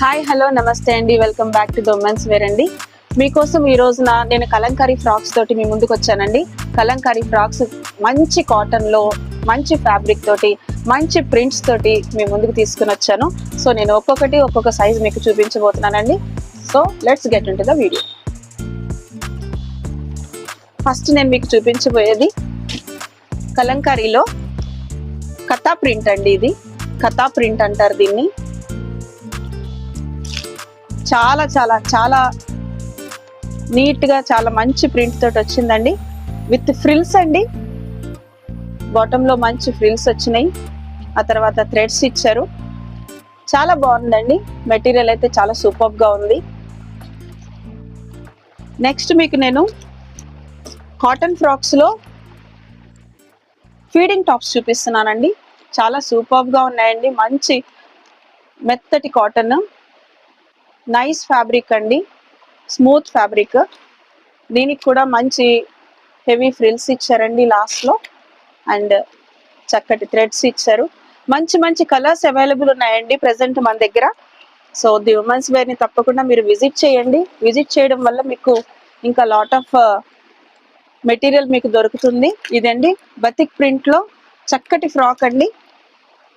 Hi hello నమస్తే అండి, welcome back to women's wear అండి. మీకోసం ఈ రోజున నేను కలంకారీ ఫ్రాక్స్ తోటి మీ ముందుకు వచ్చానండి. కలంకారీ ఫ్రాక్స్ మంచి కాటన్ లో మంచి ఫ్యాబ్రిక్ తోటి మంచి ప్రింట్స్ తోటి మీ ముందుకు తీసుకుని వచ్చాను. సో నేను ఒక్కొక్క సైజ్ మీకు చూపించబోతున్నానండి. So let's get into the video. First నేను మీకు చూపించబోయేది కలంకారీలో కథా ప్రింట్ అండి. ఇది కథా ప్రింట్ అంటారు దీన్ని. చాలా చాలా చాలా నీట్ గా చాలా మంచి ప్రింట్ తోటి వచ్చిందండి. విత్ ఫ్రిల్స్ అండి. బాటమ్ లో మంచి ఫ్రిల్స్ వచ్చినాయి. ఆ తర్వాత థ్రెడ్స్ ఇచ్చారు. చాలా బాగుందండి. మెటీరియల్ అయితే చాలా సూపర్ గా ఉంది. నెక్స్ట్ మీకు నేను కాటన్ ఫ్రాక్స్ లో ఫీడింగ్ టాప్స్ చూపిస్తున్నానండి. చాలా సూపర్ గా ఉన్నాయండి. మంచి మెత్తటి కాటన్, నైస్ ఫ్యాబ్రిక్ అండి, స్మూత్ ఫ్యాబ్రిక్. దీనికి కూడా మంచి హెవీ ఫ్రిల్స్ ఇచ్చారండి లాస్ట్ లో, అండ్ చక్కటి థ్రెడ్స్ ఇచ్చారు. మంచి మంచి కలర్స్ అవైలబుల్ ఉన్నాయండి ప్రెసెంట్ మన దగ్గర. సో ది ఉమెన్స్ వేర్ ని తప్పకుండా మీరు విజిట్ చేయండి. విజిట్ చేయడం వల్ల మీకు ఇంకా లాట్ ఆఫ్ మెటీరియల్ మీకు దొరుకుతుంది. ఇదండి బతిక్ ప్రింట్ లో చక్కటి ఫ్రాక్ అండి.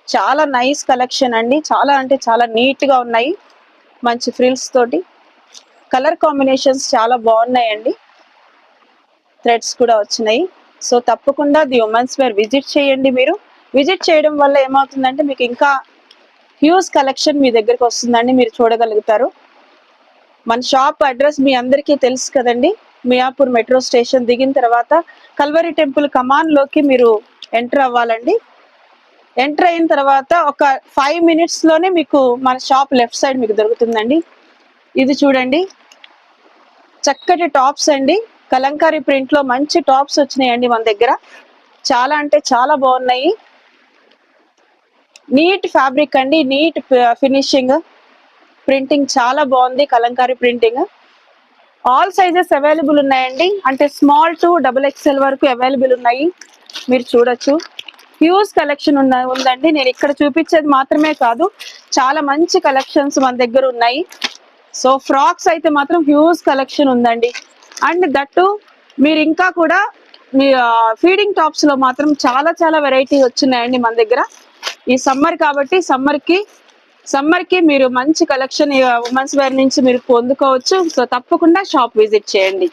చాలా నైస్ కలెక్షన్ అండి. చాలా అంటే చాలా నీట్ గా ఉన్నాయి. మంచి ఫ్రిల్స్ తోటి కలర్ కాంబినేషన్స్ చాలా బాగున్నాయండి. థ్రెడ్స్ కూడా వచ్చినాయి. సో తప్పకుండా ది ఉమెన్స్ వేర్ విజిట్ చేయండి. మీరు విజిట్ చేయడం వల్ల ఏమవుతుందంటే మీకు ఇంకా హ్యూజ్ కలెక్షన్ మీ దగ్గరకు వస్తుందండి, మీరు చూడగలుగుతారు. మన షాప్ అడ్రస్ మీ అందరికీ తెలుసు కదండి. మియాపూర్ మెట్రో స్టేషన్ దిగిన తర్వాత కల్వరి టెంపుల్ కమాన్ లోకి మీరు ఎంటర్ అవ్వాలండి. ఎంటర్ అయిన తర్వాత ఒక 5 minutes లోనే మీకు మన షాప్ లెఫ్ట్ సైడ్ మీకు దొరుకుతుందండి. ఇది చూడండి, చక్కటి టాప్స్ అండి. కలంకారీ ప్రింట్ లో మంచి టాప్స్ వచ్చినాయండి మన దగ్గర. చాలా అంటే చాలా బాగున్నాయి. నీట్ ఫ్యాబ్రిక్ అండి, నీట్ ఫినిషింగ్, ప్రింటింగ్ చాలా బాగుంది. Kalamkari printing all sizes available ఉన్నాయండి. అంటే స్మాల్ టు XXL వరకు అవైలబుల్ ఉన్నాయి. మీరు చూడొచ్చు. హ్యూజ్ కలెక్షన్ ఉందండి. నేను ఇక్కడ చూపించేది మాత్రమే కాదు, చాలా మంచి కలెక్షన్స్ మన దగ్గర ఉన్నాయి. సో ఫ్రాక్స్ అయితే మాత్రం హ్యూజ్ కలెక్షన్ ఉందండి. అండ్ దట్టు మీరు ఇంకా కూడా మీ ఫీడింగ్ టాప్స్ లో మాత్రం చాలా చాలా వెరైటీ వచ్చినాయండి మన దగ్గర. ఈ సమ్మర్ కాబట్టి సమ్మర్ కి మీరు మంచి కలెక్షన్ ఉమెన్స్ వేర్ నుంచి మీరు పొందుకోవచ్చు. సో తప్పకుండా షాప్ విజిట్ చేయండి.